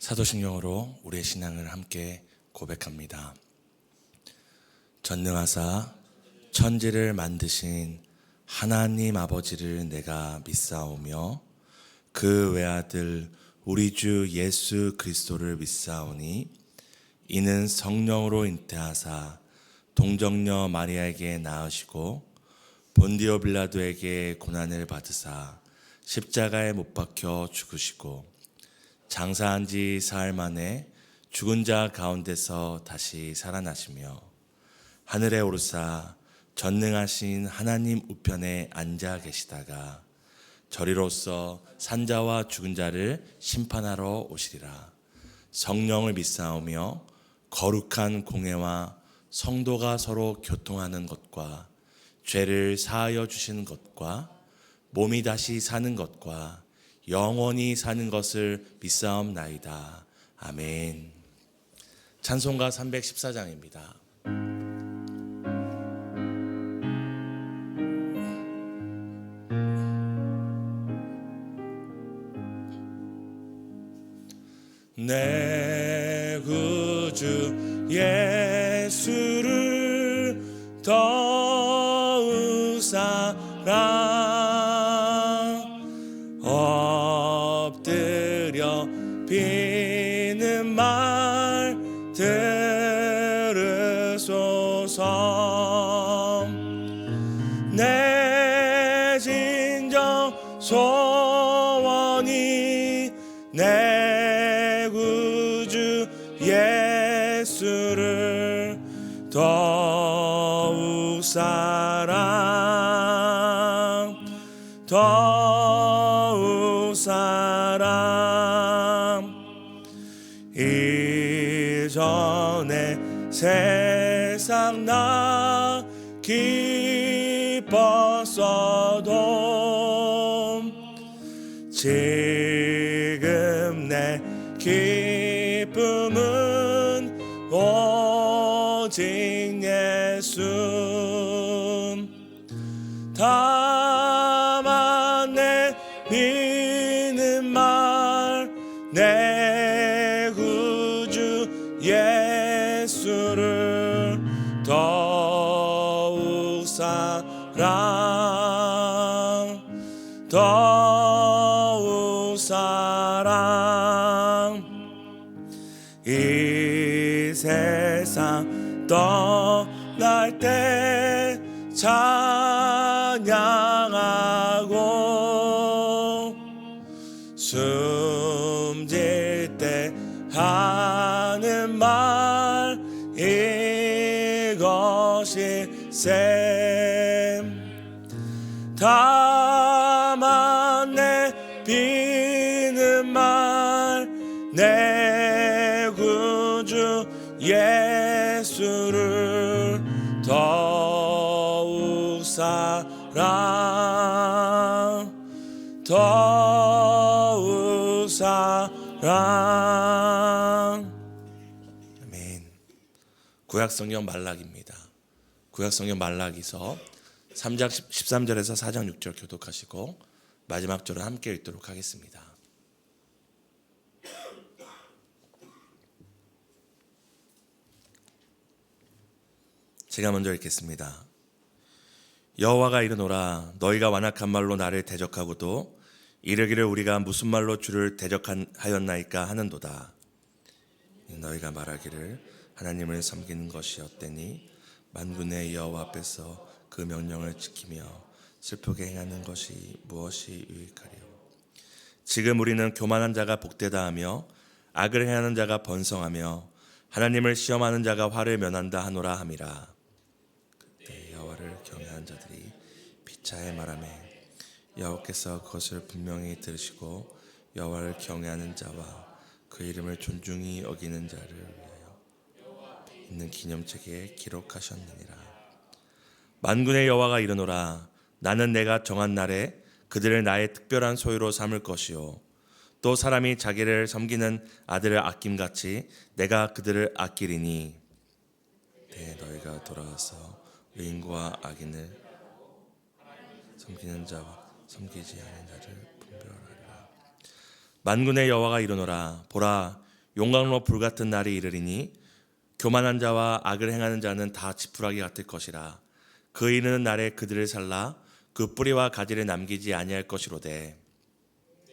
사도신경으로 우리의 신앙을 함께 고백합니다. 전능하사 천지를 만드신 하나님 아버지를 내가 믿사오며 그 외아들 우리 주 예수 그리스도를 믿사오니 이는 성령으로 잉태하사 동정녀 마리아에게 낳으시고 본디오 빌라도에게 고난을 받으사 십자가에 못 박혀 죽으시고 장사한 지 사흘 만에 죽은 자 가운데서 다시 살아나시며 하늘에 오르사 전능하신 하나님 우편에 앉아 계시다가 저리로서 산자와 죽은 자를 심판하러 오시리라. 성령을 믿사오며 거룩한 공회와 성도가 서로 교통하는 것과 죄를 사하여 주시는 것과 몸이 다시 사는 것과 영원히 사는 것을 믿사옵나이다. 아멘. 찬송가 314장입니다. 내 구주 예수를 더욱 사랑 엎드려 비는 말 들으소서. 내 진정 소원이 내 구주 예수를 더욱 사랑 더욱 사랑. 이전에 세상 나 기뻤어도 지금 내 기쁨은 오직 예수. 다만 내 믿는 말 내 구주 예수를 더욱 사랑 더욱 사랑. 이 세상 떠날 때 찬양하고 숨질 때 하는 말 이것이 셈. 다만 내 비는 말 내 구주 예수를 더욱 사랑 더욱 사랑. 아멘. 구약성경 말라기입니다. 구약성경 말라기서 3장 13절에서 4장 6절 교독하시고 마지막 절을 함께 읽도록 하겠습니다. 제가 먼저 읽겠습니다. 여호와가 이르노라 너희가 완악한 말로 나를 대적하고도 이르기를 우리가 무슨 말로 주를 대적하였나이까 하는도다. 너희가 말하기를 하나님을 섬기는 것이 헛되니 만군의 여호와 앞에서 그 명령을 지키며 슬프게 행하는 것이 무엇이 유익하리요. 지금 우리는 교만한 자가 복되다 하며 악을 행하는 자가 번성하며 하나님을 시험하는 자가 화를 면한다 하노라 함이라. 그때 여호와를 경외하는 자들이 피차에 말하매 여호와께서 그것을 분명히 들으시고 여호와를 경외하는 자와 그 이름을 존중히 여기는 자를 위하여 있는 기념책에 기록하셨느니라. 만군의 여호와가 이르노라 나는 내가 정한 날에 그들을 나의 특별한 소유로 삼을 것이요 또 사람이 자기를 섬기는 아들을 아낌같이 내가 그들을 아끼리니 너희가 돌아와서 의인과 악인을 섬기는 자와 섬기지 않은 자를 분별하리라. 만군의 여호와가 이르노라 보라 용광로 불같은 날이 이르리니 교만한 자와 악을 행하는 자는 다 지푸라기 같을 것이라. 그 이르는 날에 그들을 살라 그 뿌리와 가지를 남기지 아니할 것이로되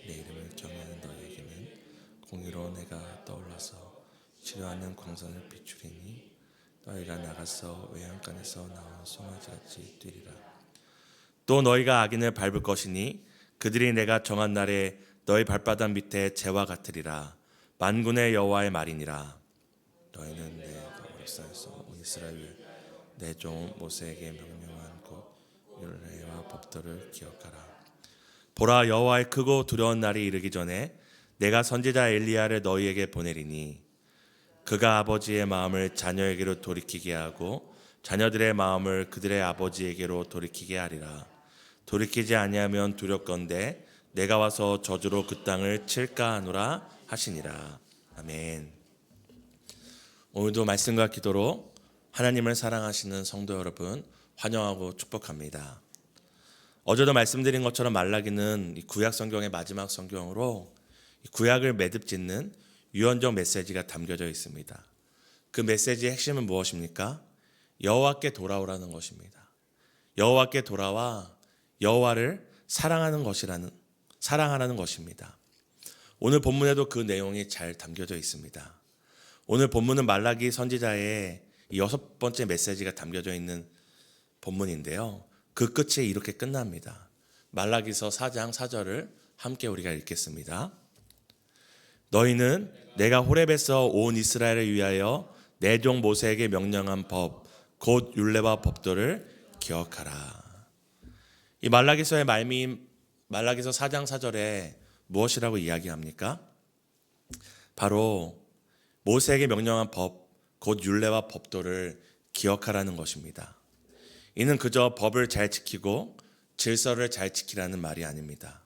내 이름을 경외하는 너희에게는 공의로 내가 떠올라서 치료하는 광선을 비추리니 너희가 나가서 외양간에서 나온 송아지같이 뛰리라. 또 너희가 악인을 밟을 것이니 그들이 내가 정한 날에 너희 발바닥 밑에 재와 같으리라. 만군의 여호와의 말이니라. 너희는 내 역사에서 온 이스라엘 내 종 모세에게 명령한 곧 율례와 법도를 기억하라. 보라, 여호와의 크고 두려운 날이 이르기 전에 내가 선지자 엘리야를 너희에게 보내리니 그가 아버지의 마음을 자녀에게로 돌이키게 하고 자녀들의 마음을 그들의 아버지에게로 돌이키게 하리라. 돌이키지 아니하면 두렵건대 내가 와서 저주로 그 땅을 칠까 하노라 하시니라. 아멘. 오늘도 말씀과 기도로 하나님을 사랑하시는 성도 여러분 환영하고 축복합니다. 어제도 말씀드린 것처럼 말라기는 구약 성경의 마지막 성경으로 구약을 매듭짓는 유언적 메시지가 담겨져 있습니다. 그 메시지의 핵심은 무엇입니까? 여호와께 돌아오라는 것입니다. 여호와께 돌아와 여호와를 사랑하는 사랑하라는 것입니다. 오늘 본문에도 그 내용이 잘 담겨져 있습니다. 오늘 본문은 말라기 선지자의 6번째 메시지가 담겨져 있는 본문인데요. 그 끝이 이렇게 끝납니다. 말라기서 4장 4절을 함께 우리가 읽겠습니다. 너희는 내가 호렙에서 온 이스라엘을 위하여 내 종 모세에게 명령한 법 곧 율례와 법도를 기억하라. 이 말라기서의 말미인 말라기서 4장 4절에 무엇이라고 이야기합니까? 바로 모세에게 명령한 법 곧 율례와 법도를 기억하라는 것입니다. 이는 그저 법을 잘 지키고 질서를 잘 지키라는 말이 아닙니다.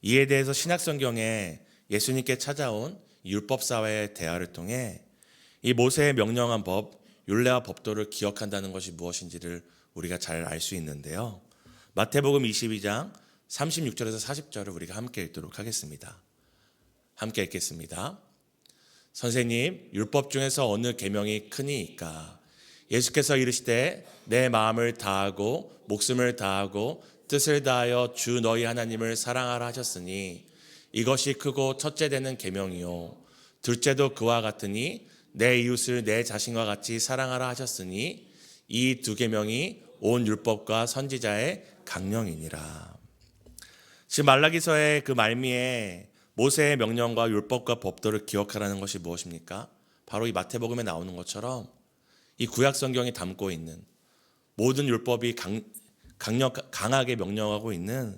이에 대해서 신약성경에 예수님께 찾아온 율법사와의 대화를 통해 이 모세의 명령한 법, 율례와 법도를 기억한다는 것이 무엇인지를 우리가 잘 알 수 있는데요. 마태복음 22장 36절에서 40절을 우리가 함께 읽도록 하겠습니다. 함께 읽겠습니다. 선생님, 율법 중에서 어느 계명이 크니이까? 예수께서 이르시되 내 마음을 다하고 목숨을 다하고 뜻을 다하여 주 너희 하나님을 사랑하라 하셨으니 이것이 크고 첫째 되는 계명이요 둘째도 그와 같으니 내 이웃을 내 자신과 같이 사랑하라 하셨으니 이 두 계명이 온 율법과 선지자의 강령이니라. 지금 말라기서의 그 말미에 모세의 명령과 율법과 법도를 기억하라는 것이 무엇입니까? 바로 이 마태복음에 나오는 것처럼 이 구약 성경이 담고 있는 모든 율법이 강하게 명령하고 있는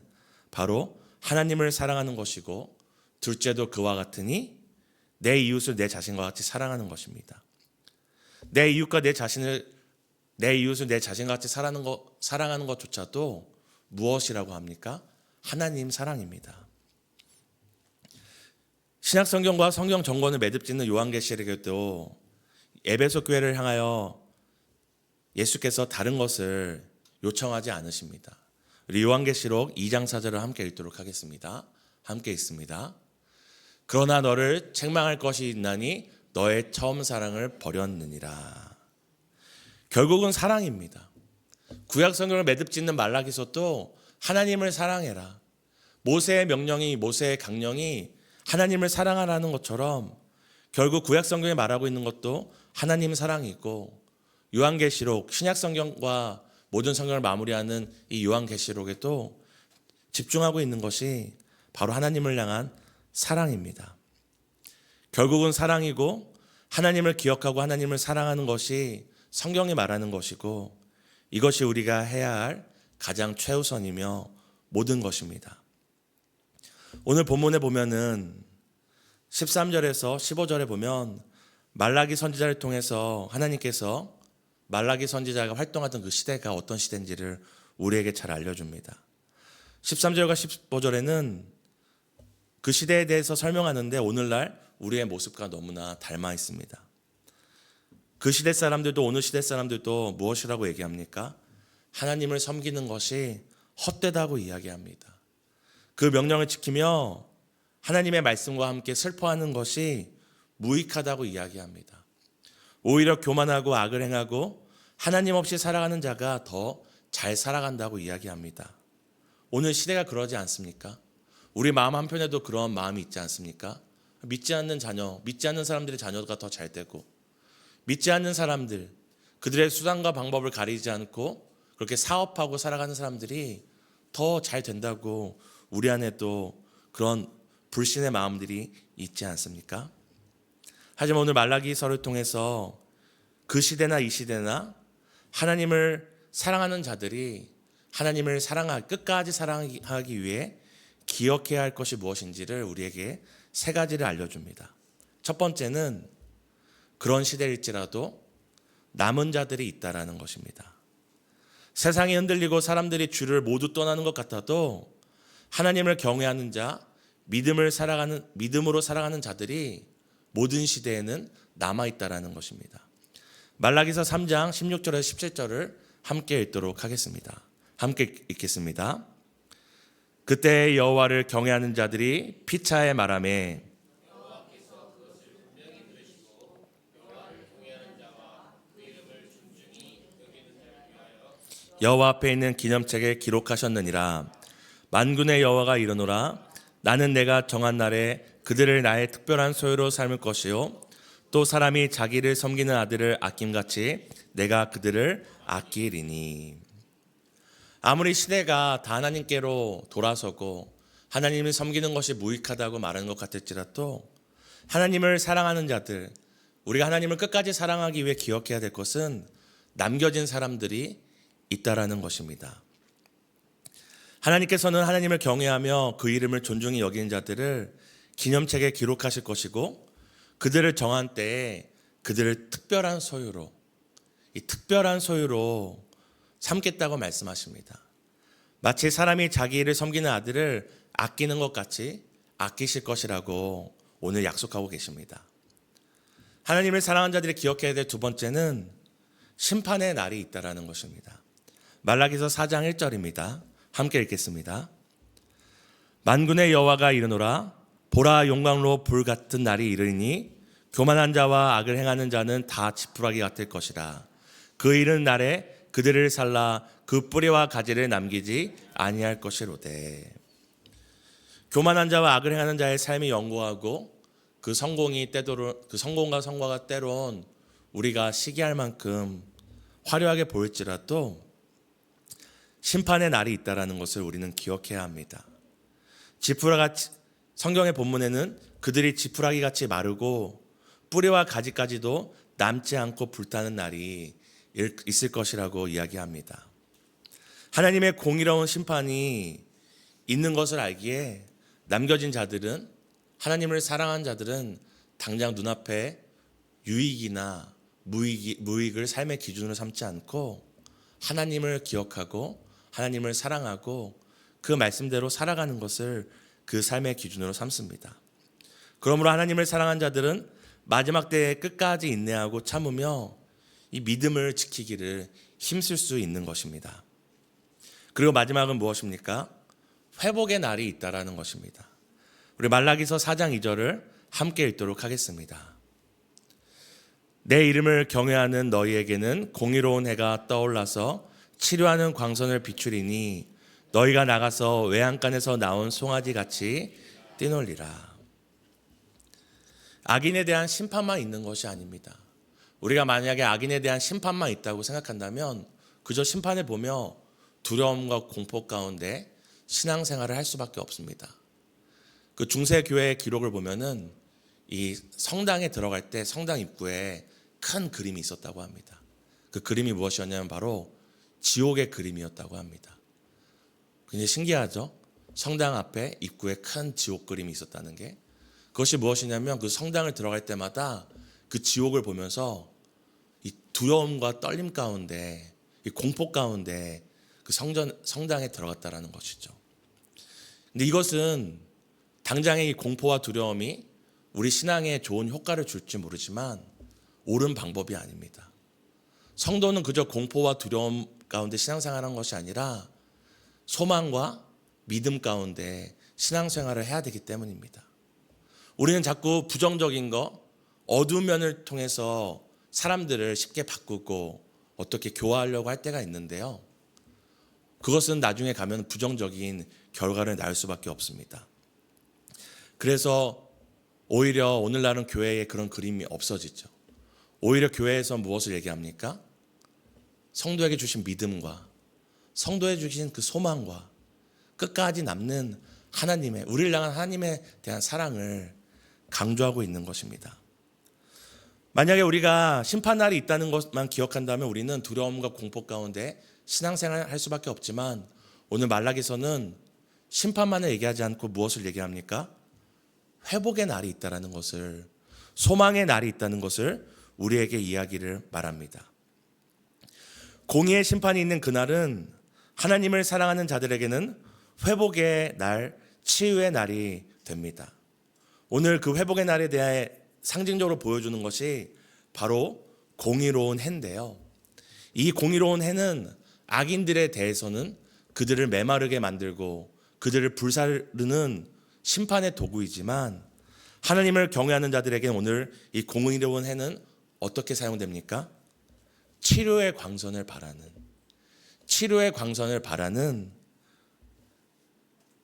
바로 하나님을 사랑하는 것이고 둘째도 그와 같으니 내 이웃을 내 자신과 같이 사랑하는 것입니다. 내 이웃을 내 자신과 같이 사랑하는 것조차도 무엇이라고 합니까? 하나님 사랑입니다. 신약 성경과 성경 정권을 매듭짓는 요한계시록에도 에베소 교회를 향하여 예수께서 다른 것을 요청하지 않으십니다. 우리 요한계시록 2장 4절을 함께 읽도록 하겠습니다. 함께 읽습니다. 그러나 너를 책망할 것이 있나니 너의 처음 사랑을 버렸느니라. 결국은 사랑입니다. 구약 성경을 매듭짓는 말라기서도 하나님을 사랑해라. 모세의 명령이 모세의 강령이 하나님을 사랑하라는 것처럼 결국 구약 성경에 말하고 있는 것도 하나님 사랑이고 요한계시록 신약 성경과 모든 성경을 마무리하는 이 요한계시록에도 집중하고 있는 것이 바로 하나님을 향한 사랑입니다. 결국은 사랑이고 하나님을 기억하고 하나님을 사랑하는 것이 성경이 말하는 것이고 이것이 우리가 해야 할 가장 최우선이며 모든 것입니다. 오늘 본문에 보면은 13절에서 15절에 보면 말라기 선지자를 통해서 하나님께서 말라기 선지자가 활동하던 그 시대가 어떤 시대인지를 우리에게 잘 알려줍니다. 13절과 15절에는 그 시대에 대해서 설명하는데 오늘날 우리의 모습과 너무나 닮아 있습니다. 그 시대 사람들도 오늘 시대 사람들도 무엇이라고 얘기합니까? 하나님을 섬기는 것이 헛되다고 이야기합니다. 그 명령을 지키며 하나님의 말씀과 함께 슬퍼하는 것이 무익하다고 이야기합니다. 오히려 교만하고 악을 행하고 하나님 없이 살아가는 자가 더 잘 살아간다고 이야기합니다. 오늘 시대가 그러지 않습니까? 우리 마음 한편에도 그런 마음이 있지 않습니까? 믿지 않는 자녀, 믿지 않는 사람들의 자녀가 더 잘 되고, 믿지 않는 사람들, 그들의 수단과 방법을 가리지 않고 그렇게 사업하고 살아가는 사람들이 더 잘 된다고 우리 안에도 그런 불신의 마음들이 있지 않습니까? 하지만 오늘 말라기서를 통해서 그 시대나 이 시대나 하나님을 사랑하는 자들이 하나님을 끝까지 사랑하기 위해 기억해야 할 것이 무엇인지를 우리에게 세 가지를 알려줍니다. 첫 번째는 그런 시대일지라도 남은 자들이 있다라는 것입니다. 세상이 흔들리고 사람들이 주를 모두 떠나는 것 같아도 하나님을 경외하는 자, 믿음으로 살아가는 자들이 모든 시대에는 남아있다라는 것입니다. 말라기서 3장 16절에서 17절을 함께 읽도록 하겠습니다. 함께 읽겠습니다. 그때 여호와를 경외하는 자들이 피차에 말하매 여호와 앞에 있는 기념책에 기록하셨느니라. 만군의 여호와가 이르노라. 나는 내가 정한 날에 그들을 나의 특별한 소유로 삼을 것이요 또 사람이 자기를 섬기는 아들을 아낌같이 내가 그들을 아끼리니. 아무리 시대가 다 하나님께로 돌아서고 하나님을 섬기는 것이 무익하다고 말하는 것 같을지라도 하나님을 사랑하는 자들, 우리가 하나님을 끝까지 사랑하기 위해 기억해야 될 것은 남겨진 사람들이 있다라는 것입니다. 하나님께서는 하나님을 경외하며 그 이름을 존중히 여기는 자들을 기념책에 기록하실 것이고 그들을 정한 때에 그들을 특별한 소유로 삼겠다고 말씀하십니다. 마치 사람이 자기 일을 섬기는 아들을 아끼는 것 같이 아끼실 것이라고 오늘 약속하고 계십니다. 하나님을 사랑하는 자들이 기억해야 될 두 번째는 심판의 날이 있다라는 것입니다. 말라기서 4장 1절입니다. 함께 읽겠습니다. 만군의 여호와가 이르노라. 보라, 용광로 불 같은 날이 이르니 교만한 자와 악을 행하는 자는 다 지푸라기 같을 것이라. 그 이른 날에 그들을 살라 그 뿌리와 가지를 남기지 아니할 것이로되. 교만한 자와 악을 행하는 자의 삶이 영고하고 그 성공과 성과가 때론 우리가 시기할 만큼 화려하게 보일지라도 심판의 날이 있다라는 것을 우리는 기억해야 합니다. 성경의 본문에는 그들이 지푸라기 같이 마르고 뿌리와 가지까지도 남지 않고 불타는 날이 있을 것이라고 이야기합니다. 하나님의 공의로운 심판이 있는 것을 알기에 남겨진 자들은, 하나님을 사랑한 자들은 당장 눈앞에 유익이나 무익을 삶의 기준으로 삼지 않고 하나님을 기억하고 하나님을 사랑하고 그 말씀대로 살아가는 것을 그 삶의 기준으로 삼습니다. 그러므로 하나님을 사랑한 자들은 마지막 때에 끝까지 인내하고 참으며 이 믿음을 지키기를 힘쓸 수 있는 것입니다. 그리고 마지막은 무엇입니까? 회복의 날이 있다라는 것입니다. 우리 말라기서 4장 2절을 함께 읽도록 하겠습니다. 내 이름을 경외하는 너희에게는 공의로운 해가 떠올라서 치료하는 광선을 비추리니 너희가 나가서 외양간에서 나온 송아지 같이 뛰놀리라. 악인에 대한 심판만 있는 것이 아닙니다. 우리가 만약에 악인에 대한 심판만 있다고 생각한다면 그저 심판을 보며 두려움과 공포 가운데 신앙생활을 할 수밖에 없습니다. 그 중세교회의 기록을 보면은 이 성당에 들어갈 때 성당 입구에 큰 그림이 있었다고 합니다. 그 그림이 무엇이었냐면 바로 지옥의 그림이었다고 합니다. 굉장히 신기하죠? 성당 앞에 입구에 큰 지옥 그림이 있었다는 게. 그것이 무엇이냐면 그 성당을 들어갈 때마다 그 지옥을 보면서 이 두려움과 떨림 가운데, 이 공포 가운데 그 성당에 들어갔다라는 것이죠. 근데 이것은 당장의 이 공포와 두려움이 우리 신앙에 좋은 효과를 줄지 모르지만 옳은 방법이 아닙니다. 성도는 그저 공포와 두려움 가운데 신앙생활하는 것이 아니라 소망과 믿음 가운데 신앙생활을 해야 되기 때문입니다. 우리는 자꾸 부정적인 거, 어두운 면을 통해서 사람들을 쉽게 바꾸고 어떻게 교화하려고 할 때가 있는데요. 그것은 나중에 가면 부정적인 결과를 낳을 수밖에 없습니다. 그래서 오히려 오늘날은 교회에 그런 그림이 없어지죠. 오히려 교회에서 무엇을 얘기합니까? 성도에게 주신 믿음과 성도에게 주신 그 소망과 끝까지 남는 하나님의, 우리를 향한 하나님에 대한 사랑을 강조하고 있는 것입니다. 만약에 우리가 심판날이 있다는 것만 기억한다면 우리는 두려움과 공포 가운데 신앙생활을 할 수밖에 없지만, 오늘 말라기서는 심판만을 얘기하지 않고 무엇을 얘기합니까? 회복의 날이 있다는 것을, 소망의 날이 있다는 것을 우리에게 이야기를 말합니다. 공의의 심판이 있는 그날은 하나님을 사랑하는 자들에게는 회복의 날, 치유의 날이 됩니다. 오늘 그 회복의 날에 대해 상징적으로 보여주는 것이 바로 공의로운 해인데요. 이 공의로운 해는 악인들에 대해서는 그들을 메마르게 만들고 그들을 불사르는 심판의 도구이지만, 하나님을 경외하는 자들에게 오늘 이 공의로운 해는 어떻게 사용됩니까? 치료의 광선을 바라는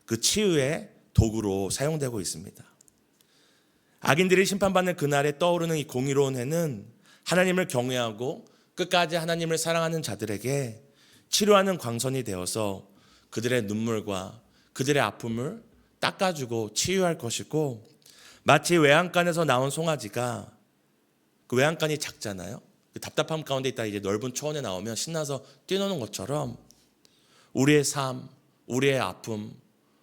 그 치유의 도구로 사용되고 있습니다. 악인들이 심판받는 그날에 떠오르는 이 공의로운 해는 하나님을 경외하고 끝까지 하나님을 사랑하는 자들에게 치료하는 광선이 되어서 그들의 눈물과 그들의 아픔을 닦아주고 치유할 것이고, 마치 외양간에서 나온 송아지가, 그 외양간이 작잖아요. 그 답답함 가운데 있다 이제 넓은 초원에 나오면 신나서 뛰노는 것처럼 우리의 삶, 우리의 아픔,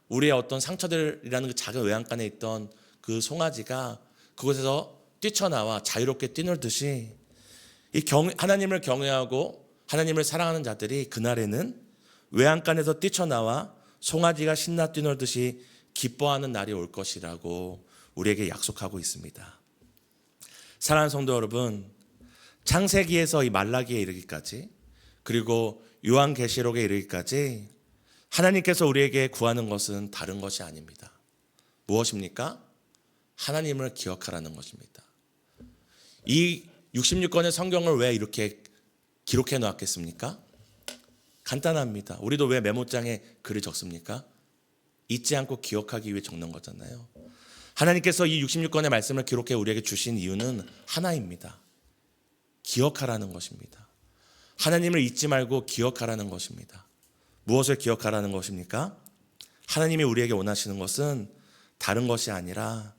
우리의 어떤 상처들이라는 그 작은 외양간에 있던 그 송아지가 그곳에서 뛰쳐나와 자유롭게 뛰놀듯이 하나님을 경외하고 하나님을 사랑하는 자들이 그날에는 외양간에서 뛰쳐나와 송아지가 신나 뛰놀듯이 기뻐하는 날이 올 것이라고 우리에게 약속하고 있습니다. 사랑하는 성도 여러분, 창세기에서 이 말라기에 이르기까지, 그리고 요한계시록에 이르기까지 하나님께서 우리에게 구하는 것은 다른 것이 아닙니다. 무엇입니까? 하나님을 기억하라는 것입니다. 이 66권의 성경을 왜 이렇게 기록해 놓았겠습니까? 간단합니다. 우리도 왜 메모장에 글을 적습니까? 잊지 않고 기억하기 위해 적는 거잖아요. 하나님께서 이 66권의 말씀을 기록해 우리에게 주신 이유는 하나입니다. 기억하라는 것입니다. 하나님을 잊지 말고 기억하라는 것입니다. 무엇을 기억하라는 것입니까? 하나님이 우리에게 원하시는 것은 다른 것이 아니라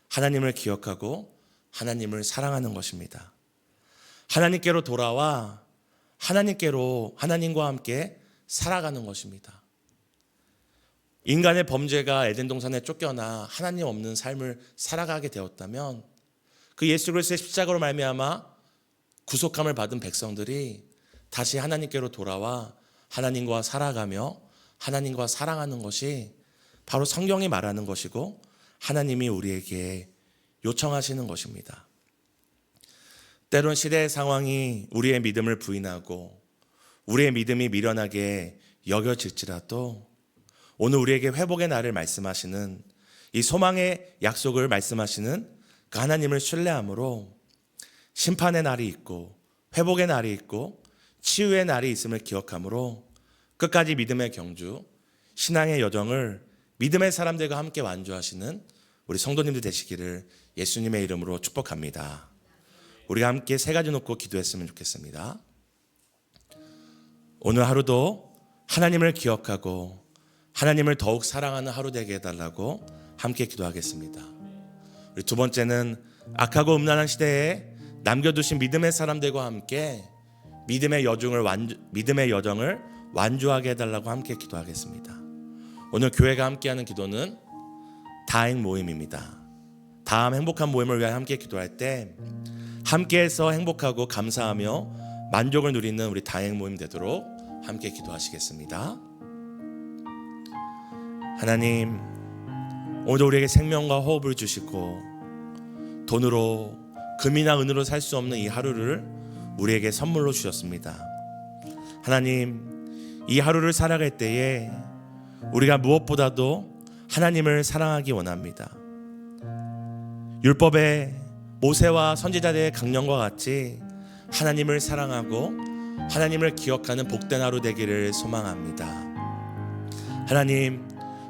하나님을 기억하고 하나님을 사랑하는 것입니다. 하나님께로 돌아와 하나님과 함께 살아가는 것입니다. 인간의 범죄가 에덴 동산에 쫓겨나 하나님 없는 삶을 살아가게 되었다면, 그 예수 그리스도의 십자가로 말미암아 구속함을 받은 백성들이 다시 하나님께로 돌아와 하나님과 살아가며 하나님과 사랑하는 것이 바로 성경이 말하는 것이고 하나님이 우리에게 요청하시는 것입니다. 때론 시대의 상황이 우리의 믿음을 부인하고 우리의 믿음이 미련하게 여겨질지라도, 오늘 우리에게 회복의 날을 말씀하시는, 이 소망의 약속을 말씀하시는 그 하나님을 신뢰함으로 심판의 날이 있고 회복의 날이 있고 치유의 날이 있음을 기억함으로 끝까지 믿음의 경주, 신앙의 여정을 믿음의 사람들과 함께 완주하시는 우리 성도님들 되시기를 예수님의 이름으로 축복합니다. 우리가 함께 세 가지 놓고 기도했으면 좋겠습니다. 오늘 하루도 하나님을 기억하고 하나님을 더욱 사랑하는 하루 되게 해달라고 함께 기도하겠습니다. 우리 두 번째는 악하고 음란한 시대에 남겨두신 믿음의 사람들과 함께 믿음의 여정을 완주하게 해달라고 함께 기도하겠습니다. 오늘 교회가 함께하는 기도는 다행 모임입니다. 다음 행복한 모임을 위해 함께 기도할 때 함께해서 행복하고 감사하며 만족을 누리는 우리 다행 모임 되도록 함께 기도하시겠습니다. 하나님, 오늘도 우리에게 생명과 호흡을 주시고 돈으로, 금이나 은으로 살 수 없는 이 하루를 우리에게 선물로 주셨습니다. 하나님, 이 하루를 살아갈 때에 우리가 무엇보다도 하나님을 사랑하기 원합니다. 율법에 모세와 선지자들의 강령과 같이 하나님을 사랑하고 하나님을 기억하는 복된 하루 되기를 소망합니다. 하나님,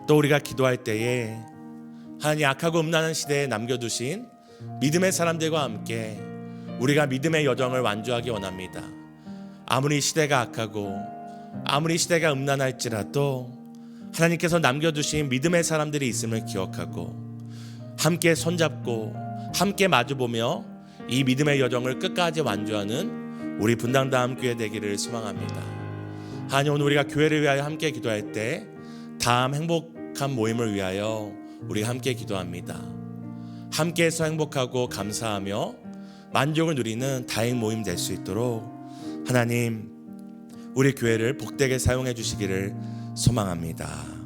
또 우리가 기도할 때에 하나님 악하고 음란한 시대에 남겨두신 믿음의 사람들과 함께 우리가 믿음의 여정을 완주하기 원합니다. 아무리 시대가 악하고 아무리 시대가 음란할지라도 하나님께서 남겨두신 믿음의 사람들이 있음을 기억하고 함께 손잡고 함께 마주보며 이 믿음의 여정을 끝까지 완주하는 우리 분당다음교회 되기를 소망합니다. 하나님, 오늘 우리가 교회를 위하여 함께 기도할 때 다음 행복한 모임을 위하여 우리 함께 기도합니다. 함께해서 행복하고 감사하며 만족을 누리는 다행 모임 될 수 있도록 하나님, 우리 교회를 복되게 사용해 주시기를 소망합니다.